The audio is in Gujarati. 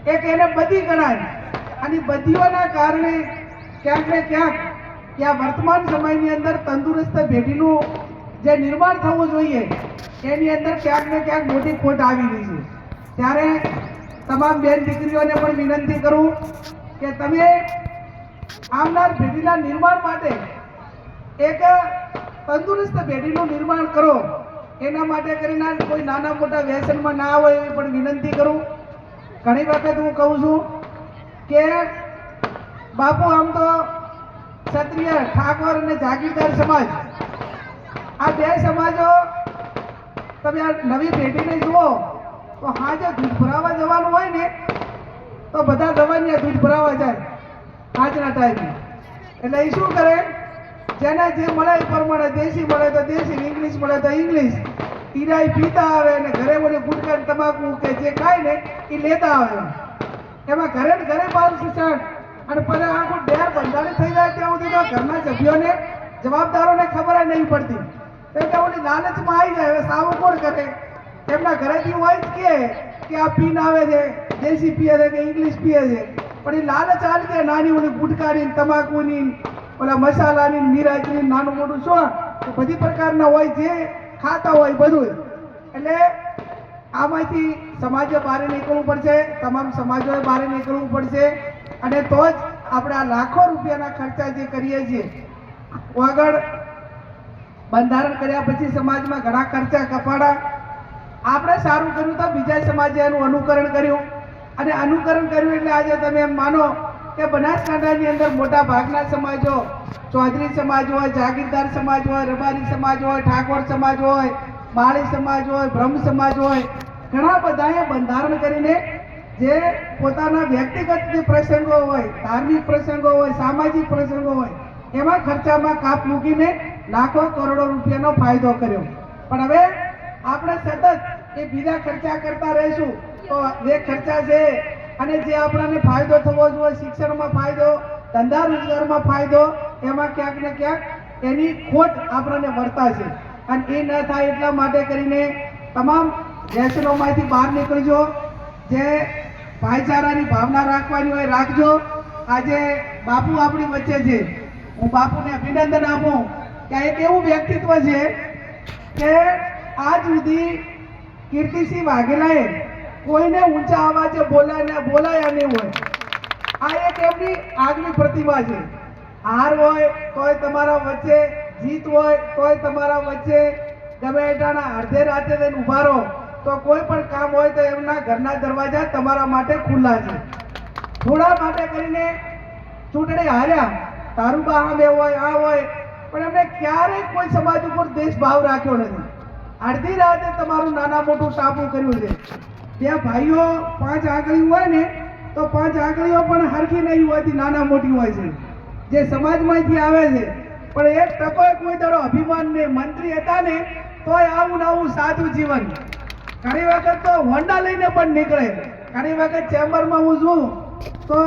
એક એને બધી ગણાય. અને બધીઓના કારણે ક્યાંક ને ક્યાંક આ વર્તમાન સમયની અંદર તંદુરસ્ત પેઢીનું જે નિર્માણ થવું જોઈએ એની અંદર ક્યાંક ને ક્યાંક મોટી ખોટ આવી ગઈ છે. ત્યારે તમામ બેન દીકરીઓને પણ વિનંતી કરું કે તમે આવનાર પેઢીના નિર્માણ માટે એક તંદુરસ્ત પેઢીનું નિર્માણ કરો. એના માટે કરીને કોઈ નાના મોટા વ્યસનમાં ના આવે એવી પણ વિનંતી કરું. ઘણી વખત હું કહું છું કે બાપુ આમ તો ક્ષત્રિય, ઠાકોર અને જાગીરદાર સમાજ, આ બે સમાજો તમે આ નવી પેઢીને જુઓ તો હા, જો દૂધ ભરાવા જવાનું હોય ને તો બધા દવાની દૂધ ભરાવા જાય આજના ટાઈમે. એટલે એ શું કરે, જેને જે મળે એ પ્રમાણે, દેશી મળે તો દેશી, ઇંગ્લિશ મળે તો ઇંગ્લિશ, ઈરાઈ પીતા આવે ને ઘરે મને ગુટકા તમાકુ કે જે ખાય ને એ લેતા આવે. એમાં ઘરે ને ઘરે બાર શિક્ષણ અને પછી આખું ડેર બંધાણી થઈ જાય ત્યાં સુધી તો ઘરના સભ્યોને, જવાબદારોને ખબર નહીં પડતી. કેમ કે ઓલી લાલચમાં આવી જાય. હવે સાવું કોણ કરે? એમના ઘરેથી હોય જ કે આ પીન આવે છે, દેશી પીએ છે કે ઇંગ્લિશ પીએ છે, પણ એ લાલચ આવી જાય નાની ઓલી ગુટકાની, તમાકુની, ઓલા મસાલાની, મિરાજની, નાનું મોટું શું બધી પ્રકારના હોય, જે ખાતા હોય બધું. એટલે આમાંથી સમાજે બહાર નીકળવું પડશે, તમામ સમાજોએ બહાર નીકળવું પડશે. અને તો જ આપણે આ લાખો રૂપિયાના ખર્ચા જે કરીએ છીએ, આગળ બંધારણ કર્યા પછી સમાજમાં ઘણા ખર્ચા કપાડા. આપણે સારું કર્યું તો બીજા સમાજે એનું અનુકરણ કર્યું, અને અનુકરણ કર્યું એટલે આજે તમે એમ માનો કે બનાસકાંઠાની અંદર મોટા ભાગના સમાજો, ચૌધરી સમાજ હોય, જાગીરદાર સમાજ હોય, રબારી સમાજ હોય, ઠાકોર સમાજ હોય, માળી સમાજ હોય, બ્રહ્મ સમાજ હોય, ઘણા બધાએ બંધારણ કરીને જે પોતાના વ્યક્તિગત જે પ્રસંગો હોય, ધાર્મિક પ્રસંગો હોય, સામાજિક પ્રસંગો હોય, એમાં ખર્ચામાં કાપ મૂકીને લાખો કરોડો રૂપિયાનો ફાયદો કર્યો. પણ હવે આપણે સતત એ બીજા ખર્ચા કરતા રહીશું તો જે ખર્ચા છે અને જે આપણને ફાયદો થવો જોઈએ, શિક્ષણમાં ફાયદો, ધંધા રોજગારમાં ફાયદો, એમાં ક્યાંક ને ક્યાંક એની ખોટ આપણને વર્તાશે. અને એ ન થાય એટલા માટે કરીને તમામ વ્યસનોમાંથી બહાર નીકળજો. જે ભાઈચારાની ભાવના રાખવાની હોય રાખજો. આજે બાપુ આપણી વચ્ચે છે, હું બાપુને અભિનંદન આપું કે એક એવું વ્યક્તિત્વ છે કે આજ સુધી કીર્તિસિંહ વાઘેલાએ કોઈને ઊંચા અવાજે બોલાયા નહીં હોય. આ એક એમની આગવી પ્રતિભા છે. હાર હોય તોય તમારા વચ્ચે, જીત હોય તોય તમારા વચ્ચે, ગમે એટલાના અડધે રાતે થઈને ઉભા રહો તો કોઈ પણ કામ હોય તો એમના ઘરના દરવાજા તમારા માટે ખુલ્લા છે. થોડા માટે કરીને ચૂંટણી હાર્યા, તારુબા સામે હોય, આ હોય, પણ એમને ક્યારેય કોઈ સમાજ ઉપર દેશભાવ રાખ્યો નથી. અડધી રાતે તમારું નાના મોટું ટાપુ કર્યું છે. બે ભાઈઓ 5 આંગળી હોય ને તો 5 આંગળીઓ પણ હરખી નહીં હોતી, નાના મોટી હોય છે, જે સમાજમાંથી આવે છે. પણ એક ટકોય કોઈ તારો અભિમાન ને, મંત્રી હતા ને તોય આવું ને આવું સાદું જીવન. ઘણી વખત તો હોન્ડા લઈને પણ નીકળે. ઘણી વખત ચેમ્બરમાં હું છું તો